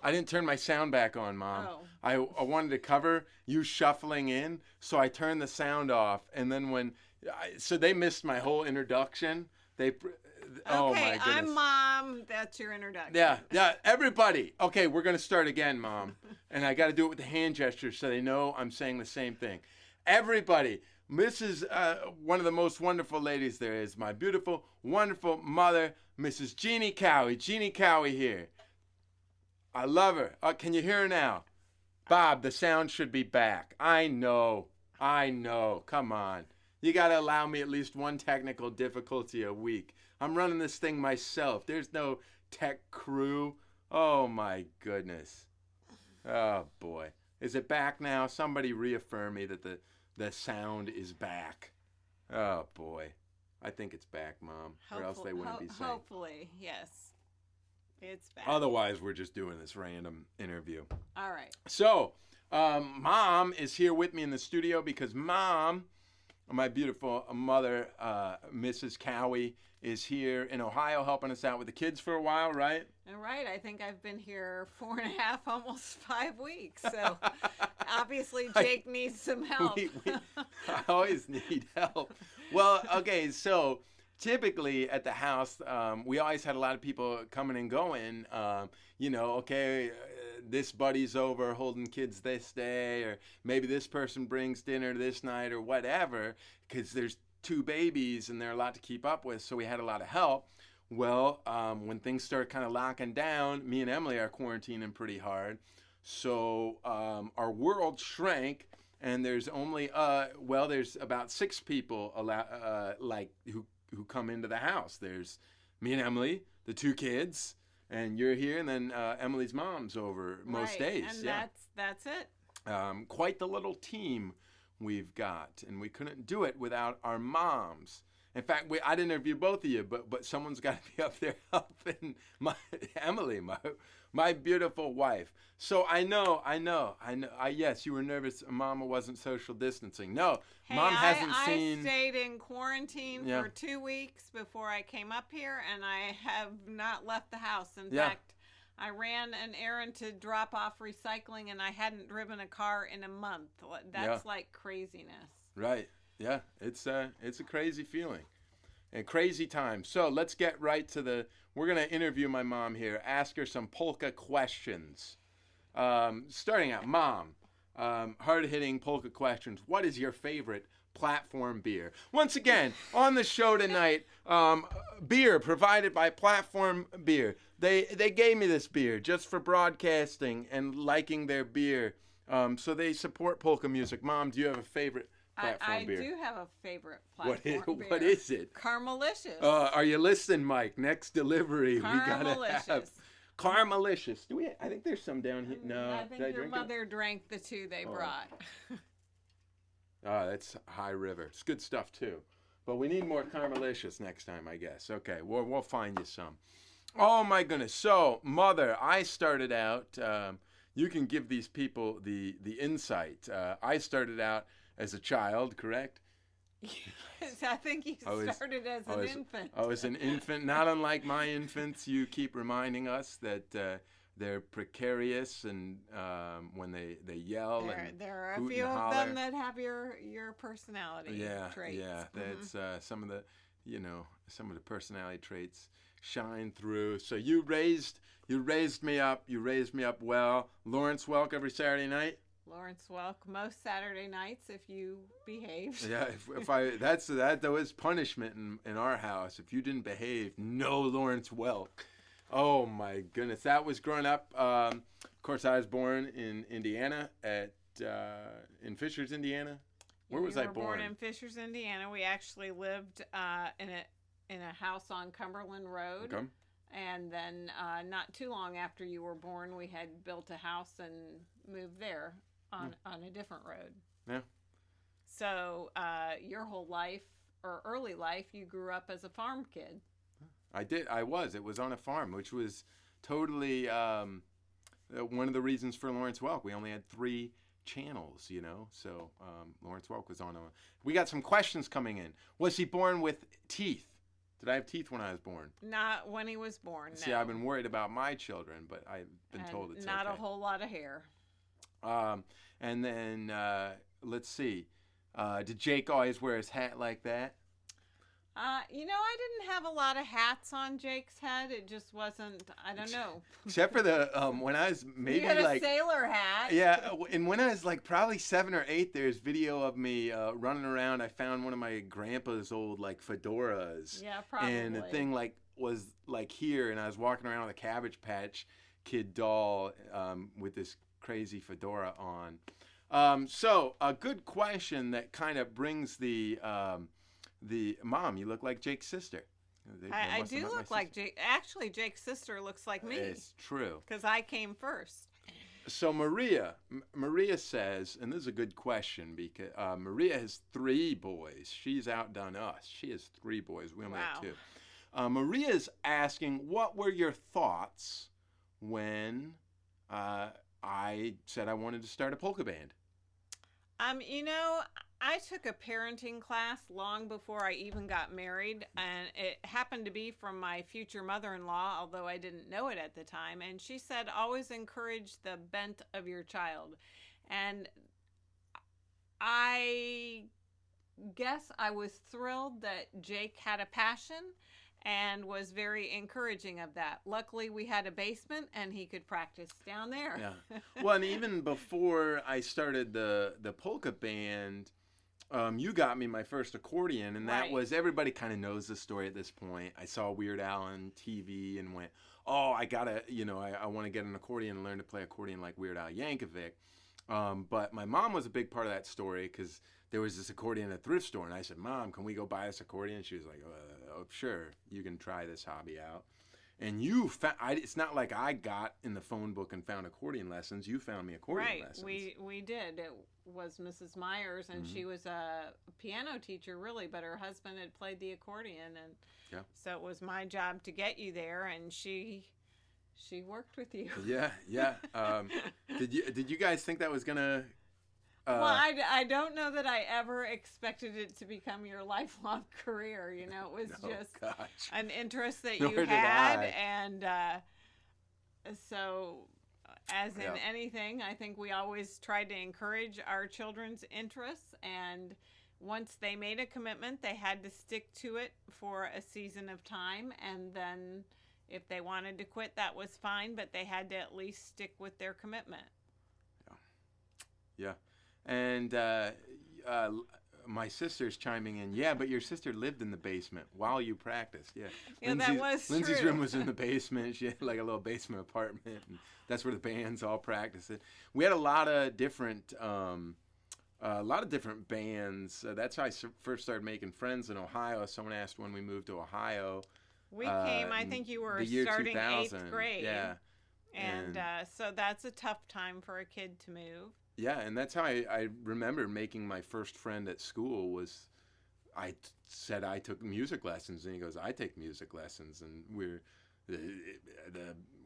I didn't turn my sound back on, Mom. Oh. I wanted to cover you shuffling in, so I turned the sound off. And then so they missed my whole introduction. Oh Okay, my goodness. I'm Mom. That's your introduction. Yeah, everybody. Okay, we're going to start again, Mom. And I got to do it with the hand gestures so they know I'm saying the same thing. Everybody, Mrs. One of the most wonderful ladies there is, my beautiful, wonderful mother, Mrs. Jeannie Cowie. Jeannie Cowie here. I love her. Can you hear her now? Bob, the sound should be back. I know. Come on. You got to allow me at least one technical difficulty a week. I'm running this thing myself. There's no tech crew. Oh, my goodness. Oh, boy. Is it back now? Somebody reaffirm me that the sound is back. Oh, boy. I think it's back, Mom, or else they wouldn't be saying. Hopefully, yes. It's back. Otherwise, we're just doing this random interview. All right. So, Mom is here with me in the studio because Mom, my beautiful mother, Mrs. Cowie, is here in Ohio helping us out with the kids for a while, right? All right. I think I've been here 4.5, almost 5 weeks. So obviously Jake needs some help. I always need help. Well, okay, so typically at the house, we always had a lot of people coming and going. This buddy's over holding kids this day, or maybe this person brings dinner this night or whatever, because there's 2 babies and they're a lot to keep up with, so we had a lot of help. Well, when things start kind of locking down, me and Emily are quarantining pretty hard. So our world shrank, and there's only, there's about 6 people who come into the house. There's me and Emily, the 2 kids, and you're here, and then Emily's mom's over most days. And that's it. Quite the little team we've got, and we couldn't do it without our moms. In fact, I'd interview both of you, but someone's got to be up there helping Emily, my beautiful wife. So I know. Yes, you were nervous Mama wasn't social distancing. No, hey, Mom hasn't seen. I stayed in quarantine for 2 weeks before I came up here, and I have not left the house. In fact, I ran an errand to drop off recycling, and I hadn't driven a car in a month. That's like craziness. Right. Yeah, it's a crazy feeling and crazy time. So let's get right to we're going to interview my mom here, ask her some polka questions. Starting out, Mom, hard-hitting polka questions. What is your favorite Platform beer? Once again, on the show tonight, beer provided by Platform Beer. They gave me this beer just for broadcasting and liking their beer. So they support polka music. Mom, do you have a favorite Platform beer? I do have a favorite Platform beer. What is it? Caramelicious. Are you listening, Mike? Next delivery, we gotta have Caramelicious. I think there's some down here. No, I think your mother drank the 2 they brought. That's High River. It's good stuff too. But we need more Caramelicious next time, I guess. Okay, we'll find you some. Oh my goodness. So, Mother, I started out. You can give these people the insight. I started out as a child, correct? Yes, I think you started as an infant. I was an infant, not unlike my infants. You keep reminding us that they're precarious, and when they yell there are hoot a few and of holler. them that have your personality traits. Yeah, that's some of the personality traits shine through. So you raised me up. You raised me up well. Lawrence Welk every Saturday night. Lawrence Welk most Saturday nights if you behaved. Yeah, that was punishment in our house. If you didn't behave, no Lawrence Welk. Oh my goodness, that was growing up. Of course, I was born in Indiana in Fishers, Indiana. Where was I born? Born in Fishers, Indiana. We actually lived in a house on Cumberland Road. Okay. And then not too long after you were born, we had built a house and moved there on a different road. Yeah. So your whole life, or early life, you grew up as a farm kid. I did. It was on a farm, which was totally one of the reasons for Lawrence Welk. We only had 3 channels, so Lawrence Welk was on we got some questions coming in. Was he born with teeth? Did I have teeth when I was born? Not when he was born, no. See, I've been worried about my children, but I've been told it's not okay. a whole lot of hair. And then, let's see. Did Jake always wear his hat like that? You know, I didn't have a lot of hats on Jake's head. It just wasn't, I don't know. Except for the, when I was maybe you had like. a sailor hat. Yeah, and when I was like probably 7 or 8, there's video of me running around. I found one of my grandpa's old like fedoras. Yeah, probably. And the thing like was like here, and I was walking around with a Cabbage Patch Kid doll with this crazy fedora on. So a good question that kind of brings the mom. You look like Jake's sister. I do look like Jake. Actually, Jake's sister looks like me. It's true. Because I came first. So Maria says, and this is a good question because Maria has 3 boys. She's outdone us. She has 3 boys. We only have 2. Maria's asking, what were your thoughts when I said I wanted to start a polka band? You know, I took a parenting class long before I even got married, and it happened to be from my future mother-in-law, although I didn't know it at the time. And she said, always encourage the bent of your child. And I guess I was thrilled that Jake had a passion and was very encouraging of that. Luckily, we had a basement, and he could practice down there. Yeah. Well, and even before I started the polka band, you got me my first accordion, and that was, everybody kind of knows the story at this point. I saw Weird Al on TV and went, oh, I gotta, I want to get an accordion and learn to play accordion like Weird Al Yankovic. But my mom was a big part of that story because there was this accordion at a thrift store, and I said, Mom, can we go buy this accordion? She was like, oh, sure, you can try this hobby out. And it's not like I got in the phone book and found accordion lessons. You found me accordion lessons. Right, we did. It was Mrs. Myers, and she was a piano teacher, really, but her husband had played the accordion, and so it was my job to get you there, and she worked with you. Yeah. Did you guys think that was gonna? Well, I don't know that I ever expected it to become your lifelong career. You know, it was just an interest that you had, and so as in anything, I think we always tried to encourage our children's interests, and once they made a commitment, they had to stick to it for a season of time, and then if they wanted to quit, that was fine, but they had to at least stick with their commitment. Yeah. And my sister's chiming in. Yeah, but your sister lived in the basement while you practiced. Yeah, that was true. Lindsay's room was in the basement. She had like a little basement apartment, and that's where the bands all practiced it. We had a lot of different bands. That's how I first started making friends in Ohio. Someone asked when we moved to Ohio. We came. I think you were starting 8th grade. Yeah, and so that's a tough time for a kid to move. Yeah, and that's how I remember making my first friend at school was I said I took music lessons, and he goes, I take music lessons, and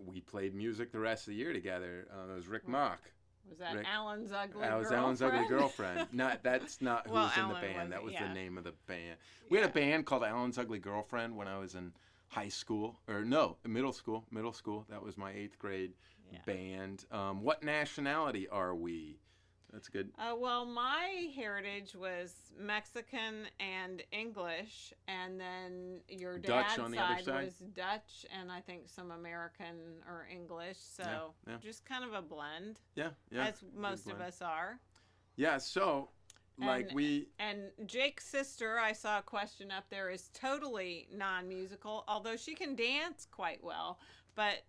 we played music the rest of the year together. It was Rick Mock. Was that Alan's ugly girlfriend? That was Alan's ugly girlfriend. That's not who was in the band. That was the name of the band. We had a band called Alan's Ugly Girlfriend when I was in high school, or no, middle school. That was my 8th grade band. What nationality are we? That's good. Well, my heritage was Mexican and English, and then your dad's side was Dutch, and I think some American or English. So just kind of a blend. Yeah. As most of us are. Yeah. So. And Jake's sister, I saw a question up there, is totally non-musical, although she can dance quite well. But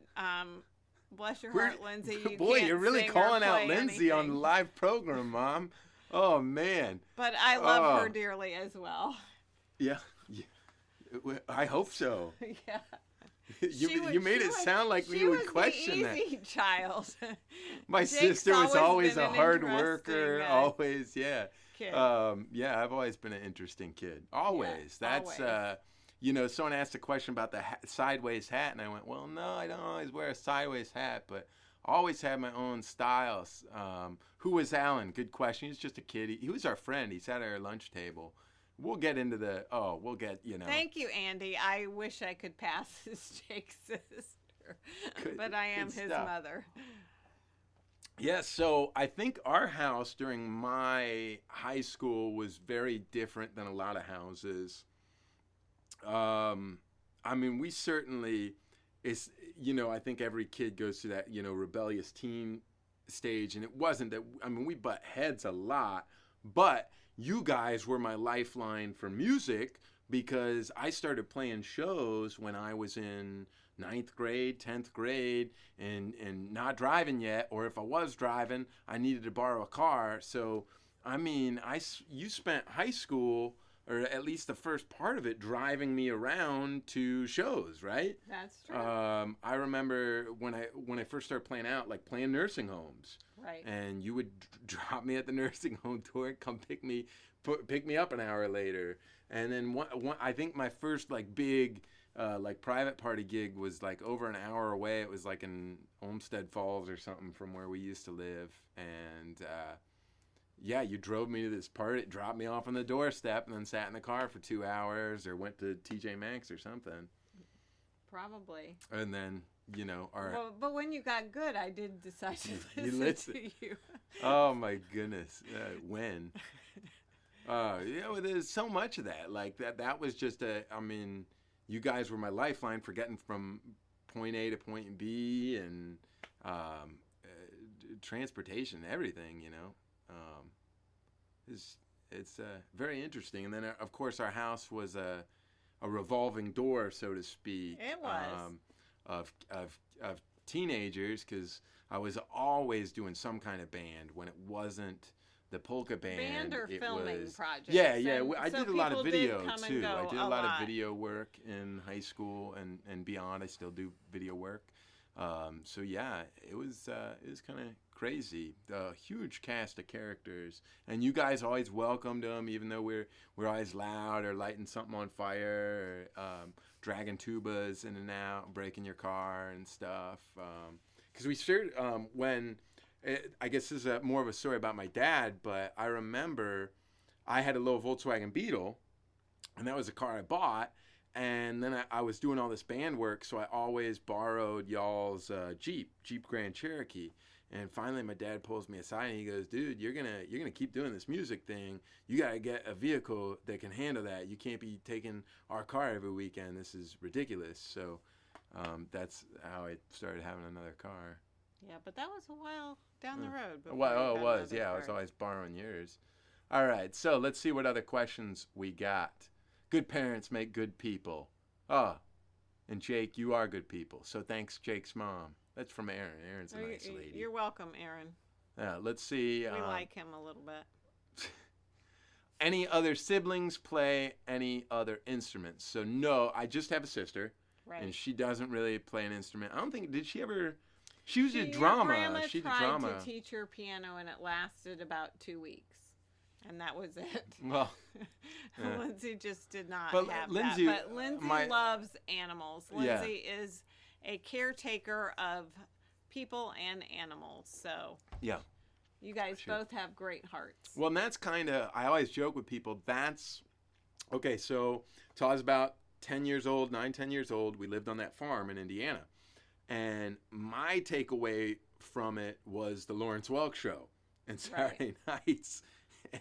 bless your heart, Lindsay, you can't you're really sing calling or out play Lindsay anything. on the live program, Mom. Oh man. But I love her dearly as well. Yeah. I hope so. Yeah. You made it sound like we would question that. She was the easy child. My sister was always a hard worker. Always, yeah. Kid. I've always been an interesting kid. Always. That's always. Someone asked a question about the sideways hat, and I went, well, no, I don't always wear a sideways hat, but always had my own styles. Who was Alan? Good question. He was just a kid. He was our friend. He sat at our lunch table. we'll get into the, we'll get, Thank you, Andy. I wish I could pass as Jake's sister, but I am his mother. Yes, so I think our house during my high school was very different than a lot of houses. I mean, we certainly, I think every kid goes through that, rebellious teen stage, and it wasn't that, I mean, we butt heads a lot, but you guys were my lifeline for music because I started playing shows when I was in 9th grade, 10th grade, and not driving yet, or if I was driving, I needed to borrow a car. So, I mean, you spent high school, or at least the first part of it, driving me around to shows, right? That's true. I remember when I first started playing out, like playing nursing homes. Right. And you would drop me at the nursing home door, come pick me up an hour later. And then I think my first like big private party gig was like over an hour away. It was like in Olmsted Falls or something from where we used to live. And yeah, you drove me to this party, dropped me off on the doorstep, and then sat in the car for 2 hours or went to TJ Maxx or something. Probably. And then, but when you got good, I did decide to listen to you. Oh, my goodness. When? There's so much of that. Like, that was just you guys were my lifeline for getting from point A to point B and transportation, everything, It's very interesting. And then, of course, our house was a revolving door, so to speak. It was. Of teenagers, because I was always doing some kind of band. When it wasn't the polka band, or filming projects. Yeah. I so did a lot of video too. I did a lot of video work in high school and beyond. I still do video work. So yeah, it was kind of crazy. A huge cast of characters, and you guys always welcomed them, even though we're always loud or lighting something on fire, or dragging tubas in and out, breaking your car and stuff. Because we started I guess this is more of a story about my dad, but I remember I had a little Volkswagen Beetle, and that was a car I bought. And then I was doing all this band work, so I always borrowed y'all's Jeep Grand Cherokee. And finally, my dad pulls me aside and he goes, "Dude, you're gonna keep doing this music thing. You gotta get a vehicle that can handle that. You can't be taking our car every weekend. This is ridiculous." So that's how I started having another car. Yeah, but that was a while down the road. Well, it was. Yeah, I was always borrowing yours. All right, so let's see what other questions we got. Good parents make good people. And Jake, you are good people. So thanks, Jake's mom. That's from Aaron. Aaron's a nice lady. You're welcome, Aaron. Let's see. We like him a little bit. Any other siblings play any other instruments? So no, I just have a sister. Right. And she doesn't really play an instrument. I don't think, did she ever? She was in drama. She tried to teach her piano, and it lasted about 2 weeks. And that was it. Well, Lindsay just did not have that. But Lindsay loves animals. Lindsay is a caretaker of people and animals. So yeah, you guys both have great hearts. Well, and that's kind of, I always joke with people, that's, okay, so till I was about 10 years old, 10 years old, we lived on that farm in Indiana. And my takeaway from it was the Lawrence Welk show and Saturday nights.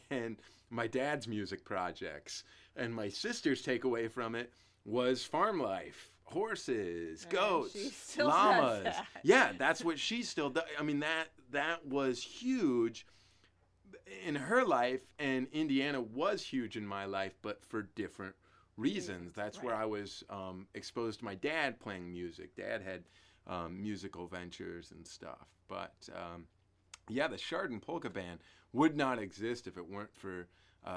And my dad's music projects. And my sister's takeaway from it was farm life, horses, goats, llamas. Yeah, that's what she still does. I mean, that was huge in her life, and Indiana was huge in my life, but for different reasons. That's where I was exposed to my dad playing music. Dad had musical ventures and stuff. But yeah, the Chardon Polka Band would not exist if it weren't for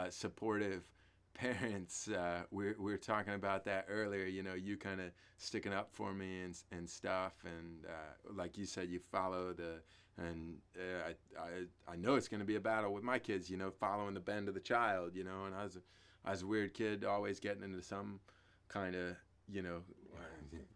supportive parents. We were talking about that earlier. You kind of sticking up for me and stuff, and like you said, you follow and I know it's going to be a battle with my kids. Following the bend of the child. And I was a weird kid, always getting into some kind of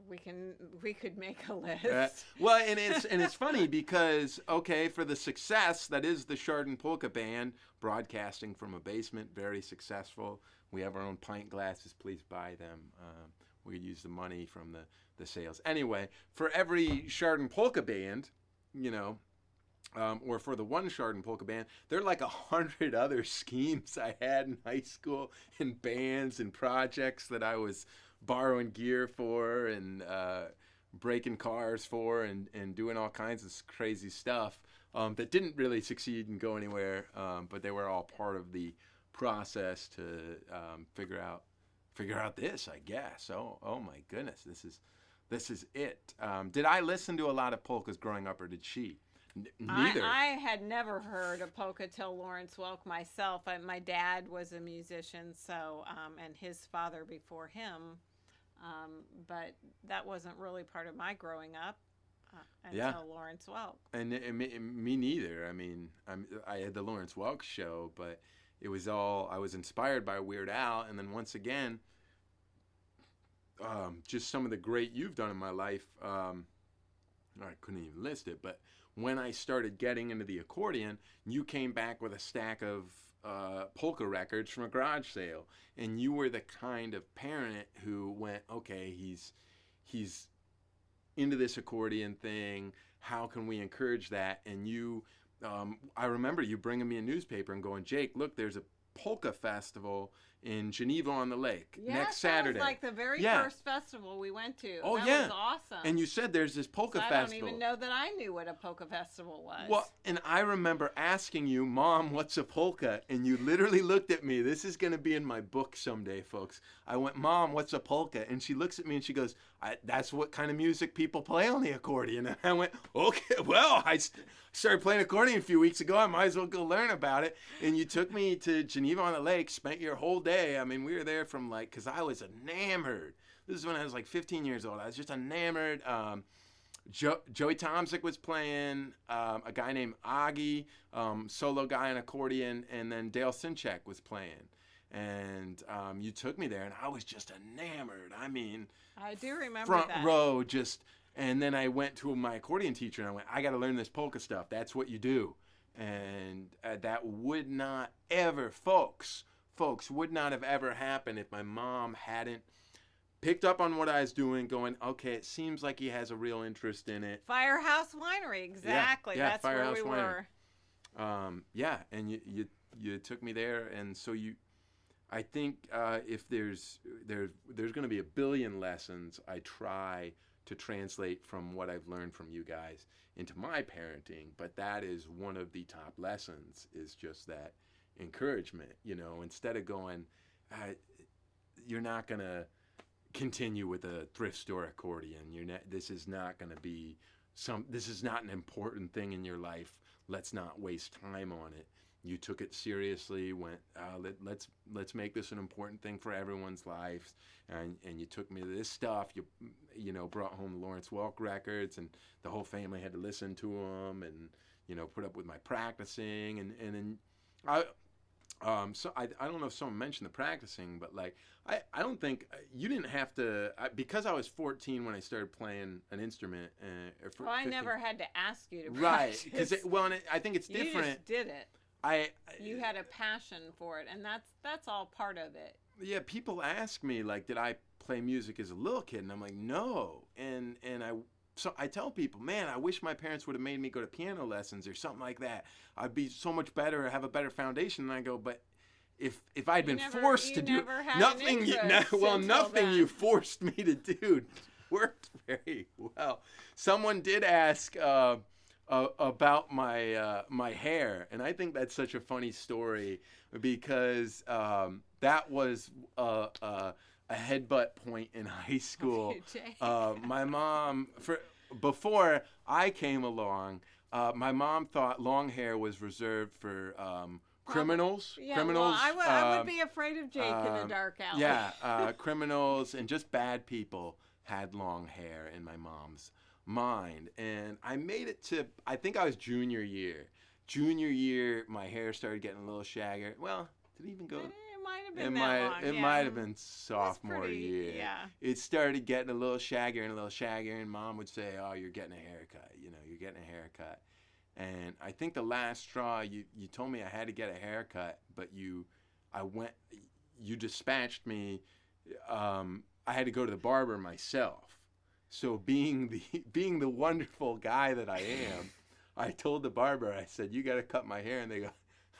We could make a list. Well, and it's funny because, okay, for the success that is the Chardon Polka Band, broadcasting from a basement, very successful. We have our own pint glasses. Please buy them. We use the money from the sales. Anyway, for every Chardon Polka Band, or for the one Chardon Polka Band, there are like 100 other schemes I had in high school, and bands and projects that I was borrowing gear for and breaking cars for and doing all kinds of crazy stuff that didn't really succeed and go anywhere, but they were all part of the process to figure out this, I guess. Oh my goodness, this is it. Did I listen to a lot of polkas growing up, or did she? Neither. I had never heard of polka till Lawrence Welk myself. My dad was a musician, so and his father before him, but that wasn't really part of my growing up until Lawrence Welk. And me neither. I mean, I had the Lawrence Welk show, but it was all, I was inspired by Weird Al, and then once again, just some of the great you've done in my life. I couldn't even list it, but when I started getting into the accordion, you came back with a stack of polka records from a garage sale, and you were the kind of parent who went, okay, he's into this accordion thing. How can we encourage that? And you, I remember you bringing me a newspaper and going, Jake, look, there's a polka festival in Geneva on the Lake next Saturday. That was like the very first festival we went to. Oh, that was awesome. And you said there's this polka festival. I don't even know that I knew what a polka festival was. Well, and I remember asking you, Mom, what's a polka? And you literally looked at me. This is going to be in my book someday, folks. I went, Mom, what's a polka? And she looks at me and she goes, that's what kind of music people play on the accordion. And I went, okay, well, I started playing accordion a few weeks ago. I might as well go learn about it. And you took me to Geneva on the Lake, spent your whole day. I mean, we were there from because I was enamored. This is when I was like 15 years old. I was just enamored. Joey Tomczyk was playing, a guy named Augie, solo guy on accordion, and then Dale Sinchek was playing. And you took me there, and I was just enamored. I mean, I do remember front that. row, just. And then I went to my accordion teacher, and I went, I got to learn this polka stuff. That's what you do. And that would not ever, folks, would not have ever happened if my mom hadn't picked up on what I was doing, going, okay, it seems like he has a real interest in it. Firehouse Winery, exactly. Yeah, that's Firehouse where we Winery. were. And you took me there, and so I think if there's going to be a billion lessons I try to translate from what I've learned from you guys into my parenting, but that is one of the top lessons, is just that encouragement. Instead of going, you're not going to continue with a thrift store accordion. This is not going to be this is not an important thing in your life. Let's not waste time on it. You took it seriously, went, let's make this an important thing for everyone's lives, and you took me to this stuff. You brought home the Lawrence Welk records, and the whole family had to listen to them, and put up with my practicing, and then so I don't know if someone mentioned the practicing, but I don't think you didn't have to, because I was 14 when I started playing an instrument. Well, I never had to ask you to Right, practice. because I think it's different. You just did it. You had a passion for it, and that's all part of it. Yeah, people ask me, did I play music as a little kid? And I'm like, no. And so I tell people, man, I wish my parents would have made me go to piano lessons or something like that. I'd be so much better, have a better foundation. And I go, but if I'd been forced to do nothing, nothing you forced me to do worked very well. Someone did ask about my hair, and I think that's such a funny story, because that was a headbutt point in high school. My mom, before I came along, my mom thought long hair was reserved for criminals. Yeah, criminals. Well, I would be afraid of Jake in a dark alley. Yeah, criminals and just bad people had long hair in my mom's mind. And I made it to, I think I was junior year. Junior year, my hair started getting a little shaggier. Well, did it even go? might have been that long. It might have been sophomore year. Yeah. It started getting a little shaggier and a little shaggier, and Mom would say, "Oh, you're getting a haircut. You're getting a haircut." And I think the last straw, you told me I had to get a haircut, but you dispatched me. I had to go to the barber myself. So being the wonderful guy that I am, I told the barber, I said, "You got to cut my hair." And they go,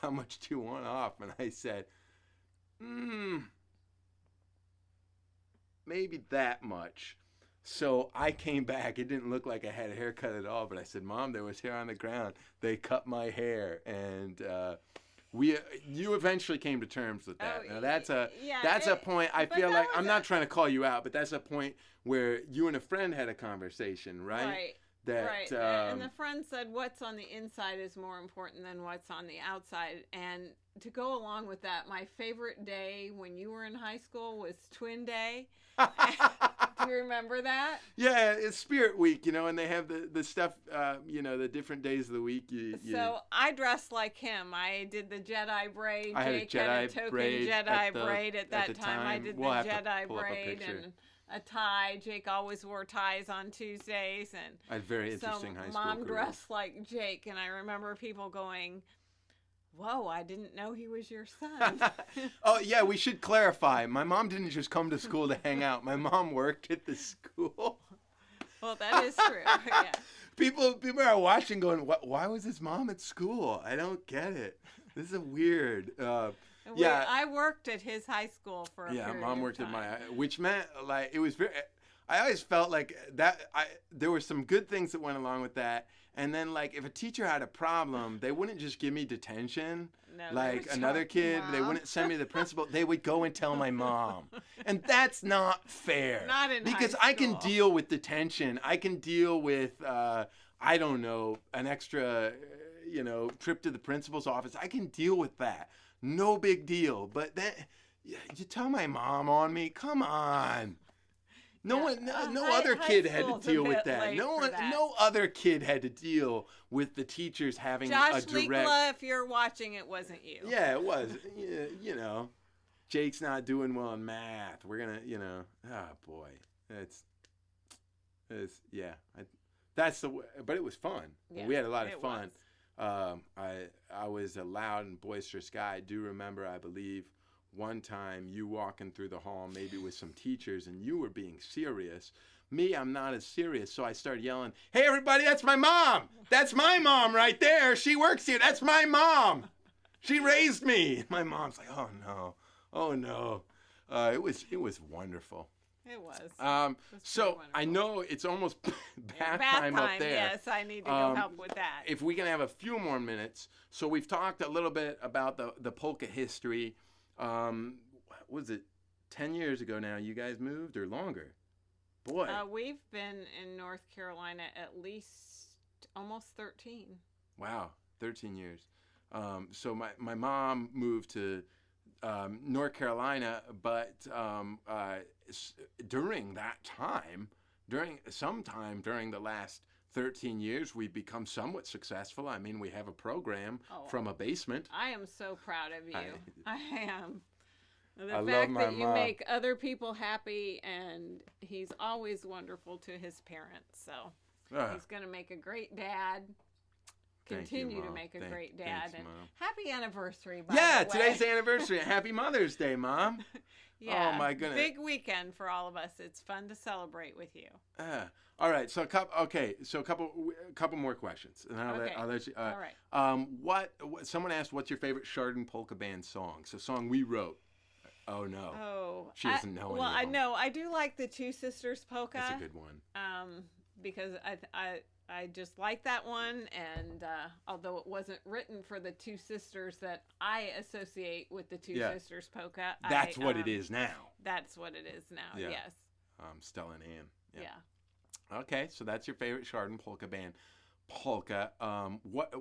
"How much do you want off?" And I said, maybe that much. So I came back. It didn't look like I had a haircut at all, but I said, "Mom, there was hair on the ground. They cut my hair." And you eventually came to terms with that. Now that's a point. I feel like I'm not trying to call you out, but that's a point where you and a friend had a conversation, right? Right. And the friend said, "What's on the inside is more important than what's on the outside." And to go along with that, my favorite day when you were in high school was Twin Day. Do you remember that? Yeah, it's Spirit Week, and they have the stuff, the different days of the week. So I dressed like him. I did the Jedi braid. I had Jake a had a token braid Jedi braid at that time. I did the Jedi braid and a tie. Jake always wore ties on Tuesdays, and I had very interesting high school Mom career. dressed like Jake, and I remember people going, "Whoa, I didn't know he was your son." Oh, yeah, we should clarify. My mom didn't just come to school to hang out. My mom worked at the school. Well, that is true. Yeah. People are watching going, why was his mom at school? I don't get it. This is weird. I worked at his high school for a period Mom worked of time. at which meant like it was very. I always felt like that. There were some good things that went along with that, and then like if a teacher had a problem, they wouldn't just give me detention. No, like another kid, they wouldn't send me to the principal. They would go and tell my mom, and that's not fair. Not in because high I can school. deal with detention. I can deal with I don't know, an extra trip to the principal's office. I can deal with that. No big deal. But then you tell my mom on me. Come on. No other kid had to deal with that. No other kid had to deal with the teachers having Josh a direct. Likla, if you're watching, it wasn't you. Yeah, it was. Jake's not doing well in math. We're gonna, oh boy, that's the way. But it was fun. Yeah, We had a lot of it fun. was. I was a loud and boisterous guy. I do remember, I believe, one time you walking through the hall, maybe with some teachers, and you were being serious. Me, I'm not as serious, so I started yelling, "Hey, everybody, that's my mom! That's my mom right there! She works here! That's my mom! She raised me!" My mom's like, "Oh, no. It was wonderful. It was. So I know it's almost bath time up there. Yes, I need to go help with that. If we can have a few more minutes. So we've talked a little bit about the polka history. Was it 10 years ago now you guys moved, or longer? Boy. We've been in North Carolina at least almost 13. Wow, 13 years. So my mom moved to North Carolina, but during that time, sometime during the last 13 years, we've become somewhat successful. I mean, we have a program from a basement. I am so proud of you. I am. The I love fact my that you mom. make other people happy, and he's always wonderful to his parents. So he's going to make a great dad. Thank you, Continue to Mom. make a great dad. Thanks, and Mom. happy anniversary, by the way. Today's the anniversary. Happy Mother's Day, Mom. Yeah, Oh, my goodness. big weekend for all of us. It's fun to celebrate with you. All right. So a couple more questions, and I'll let you. All right. What someone asked, what's your favorite Chardon Polka Band song? So song we wrote. Oh no. Oh. She doesn't know any Well, of I them. know. I do like the Two Sisters Polka. That's a good one. Because I just like that one, and although it wasn't written for the Two Sisters that I associate with the Two Sisters Polka, That's what it is now. That's what it is now. Yeah. Yes. Stella and Ann. Yeah. Okay, so that's your favorite Chardon Polka Band. Polka. What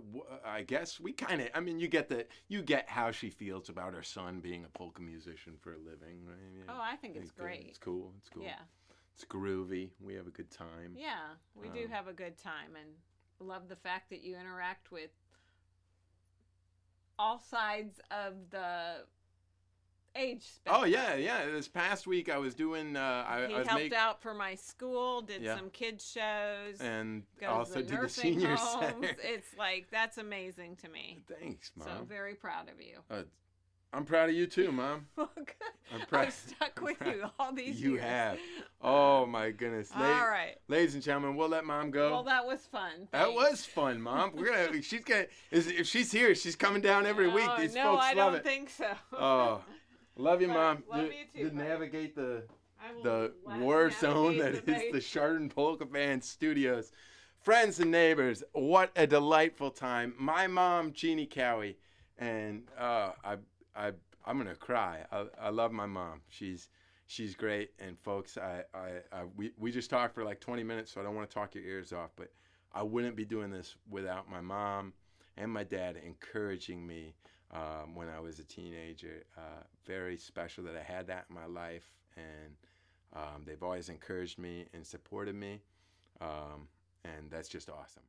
I guess we kind of. I mean, you get how she feels about her son being a polka musician for a living, right? Yeah. Oh, I think it's great. It's cool. Yeah. It's groovy. We have a good time. Yeah, we do have a good time, and love the fact that you interact with all sides of the age spectrum. Oh yeah. This past week I was doing. He I was helped out for my school, did some kids shows, and goes also to did the nursing senior homes. center. It's like that's amazing to me. Thanks, Mom. So very proud of you. I'm proud of you too, Mom. Well, good. I'm proud. I've stuck with you all these You years. have. Oh my goodness. All right. Ladies and gentlemen, we'll let Mom go. Well, that was fun. That Thanks. was fun, Mom. If she's here, she's coming down every week. These no, folks I love don't it. think so. Oh, love you, Mom. Love you too. To navigate the will war zone that navigate is the Chardon Polka Band Studios. Friends and neighbors, what a delightful time. My mom, Jeannie Cowie, and I'm gonna cry. I love my mom. She's great. And folks, we just talked for like 20 minutes, so I don't want to talk your ears off. But I wouldn't be doing this without my mom and my dad encouraging me when I was a teenager. Very special that I had that in my life, and they've always encouraged me and supported me, and that's just awesome.